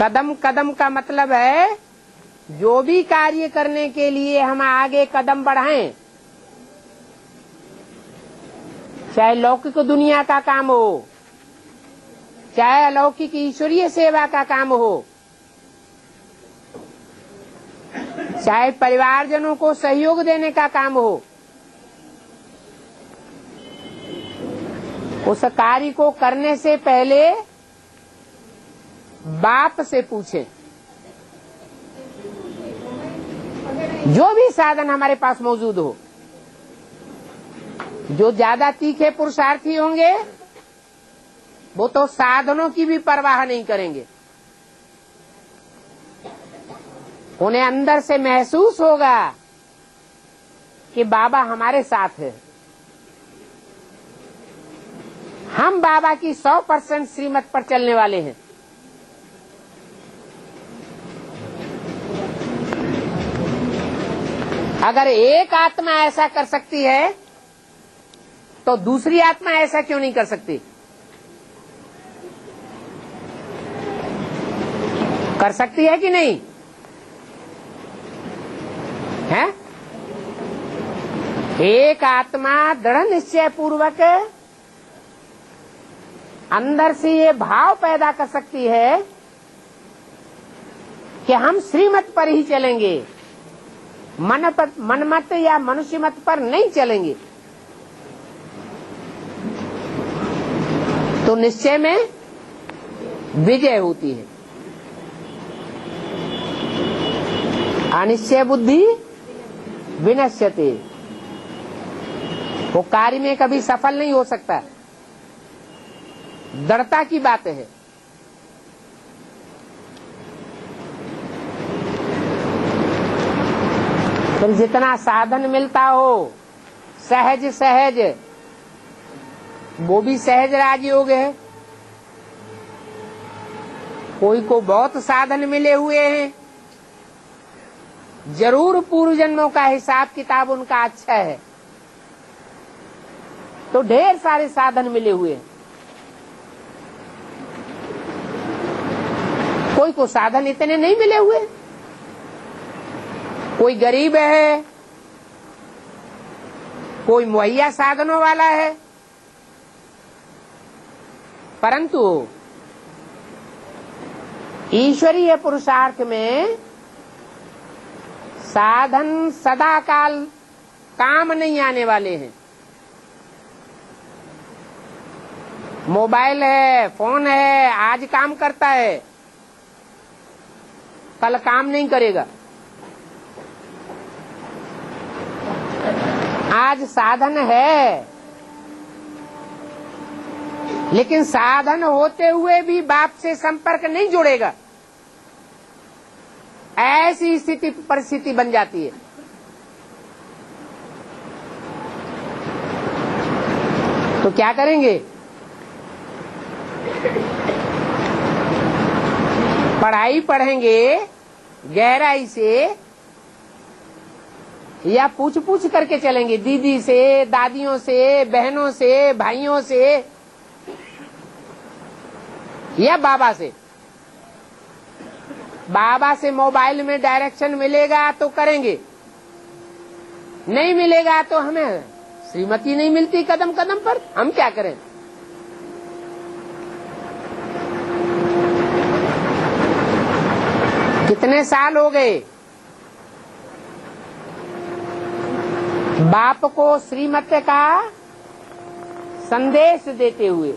कदम कदम का मतलब है जो भी कार्य करने के लिए हम आगे कदम बढ़ाएं, चाहे लौकिक दुनिया का काम हो, चाहे अलौकिक ईश्वरीय सेवा का काम हो, चाहे परिवारजनों को सहयोग देने का काम हो, उस कार्य को करने से पहले बाप से पूछें। जो भी साधन हमारे पास मौजूद हो, जो ज्यादा तीखे पुरुषार्थी होंगे वो तो साधनों की भी परवाह नहीं करेंगे। उन्हें अंदर से महसूस होगा कि बाबा हमारे साथ है। हम बाबा की 100% श्रीमत पर चलने वाले हैं। अगर एक आत्मा ऐसा कर सकती है तो दूसरी आत्मा ऐसा क्यों नहीं कर सकती? कर सकती है कि नहीं है? एक आत्मा दृढ़ निश्चय पूर्वक अंदर से ये भाव पैदा कर सकती है कि हम श्रीमत पर ही चलेंगे, मनमत या मनुष्य मत पर नहीं चलेंगे। तो निश्चय में विजय होती है। अनिश्चय बुद्धि विनश्यते, वो कार्य में कभी सफल नहीं हो सकता। दृढ़ता की बात है। फिर जितना साधन मिलता हो सहज सहज, वो भी सहज राजयोग है। कोई को बहुत साधन मिले हुए हैं, जरूर पूर्व जन्मों का हिसाब किताब उनका अच्छा है, तो ढेर सारे साधन मिले हुए हैं। कोई को साधन इतने नहीं मिले हुए। कोई गरीब है, कोई मुहैया साधनों वाला है, परंतु ईश्वरीय पुरुषार्थ में साधन सदा काल काम नहीं आने वाले हैं। मोबाइल है, फोन है, आज काम करता है, कल काम नहीं करेगा। आज साधन है, लेकिन साधन होते हुए भी बाप से संपर्क नहीं जुड़ेगा। ऐसी स्थिति परिस्थिति बन जाती है। तो क्या करेंगे? पढ़ाई पढ़ेंगे गहराई से, या पूछ पूछ करके चलेंगे दीदी से, दादियों से, बहनों से, भाइयों से, या बाबा से? बाबा से मोबाइल में डायरेक्शन मिलेगा तो करेंगे, नहीं मिलेगा तो हमें श्रीमती नहीं मिलती कदम कदम पर, हम क्या करें? कितने साल हो गए बाप को श्रीमत का संदेश देते हुए।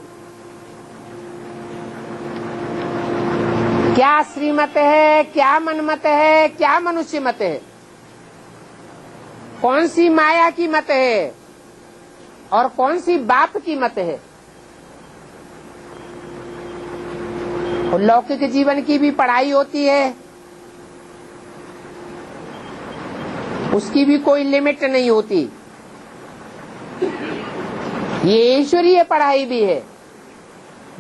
क्या श्रीमत है, क्या मनमत है, क्या मनुष्य मत है, कौन सी माया की मत है और कौन सी बाप की मत है? और लौकिक जीवन की भी पढ़ाई होती है, उसकी भी कोई लिमिट नहीं होती। ये ईश्वरीय पढ़ाई भी है।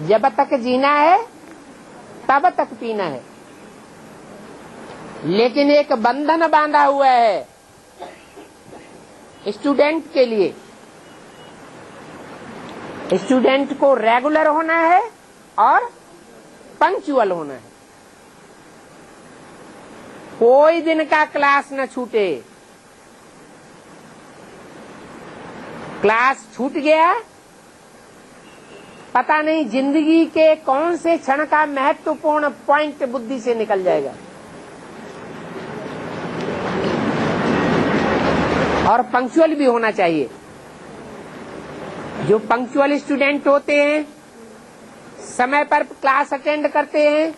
जब तक जीना है तब तक पीना है, लेकिन एक बंधन बांधा हुआ है स्टूडेंट के लिए। स्टूडेंट को रेगुलर होना है और पंक्चुअल होना है। कोई दिन का क्लास न छूटे। क्लास छूट गया, पता नहीं जिंदगी के कौन से क्षण का महत्वपूर्ण पॉइंट बुद्धि से निकल जाएगा। और पंक्चुअल भी होना चाहिए। जो पंक्चुअल स्टूडेंट होते हैं, समय पर क्लास अटेंड करते हैं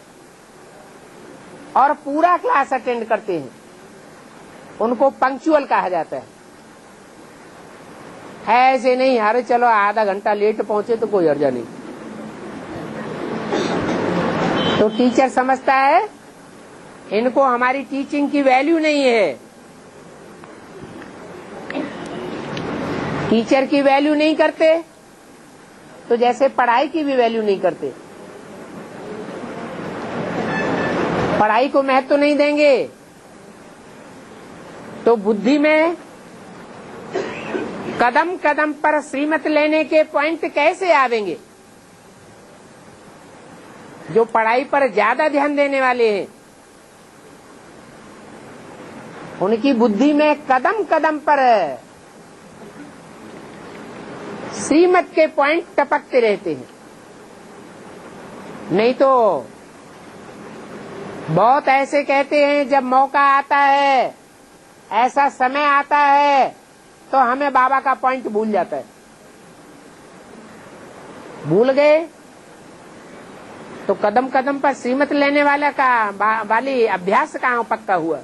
और पूरा क्लास अटेंड करते हैं, उनको पंक्चुअल कहा जाता है। ऐसे नहीं, अरे चलो आधा घंटा लेट पहुंचे तो कोई हर्जा नहीं। तो टीचर समझता है इनको हमारी टीचिंग की वैल्यू नहीं है, टीचर की वैल्यू नहीं करते, तो जैसे पढ़ाई की भी वैल्यू नहीं करते, पढ़ाई को महत्व नहीं देंगे, तो बुद्धि में कदम कदम पर श्रीमत लेने के पॉइंट कैसे आवेंगे? जो पढ़ाई पर ज्यादा ध्यान देने वाले हैं, उनकी बुद्धि में कदम कदम पर श्रीमत के पॉइंट टपकते रहते हैं। नहीं तो बहुत ऐसे कहते हैं, जब मौका आता है, ऐसा समय आता है, तो हमें बाबा का पॉइंट भूल जाता है। भूल गए तो कदम कदम पर श्रीमत लेने वाला का वाली अभ्यास कहाँ पक्का हुआ?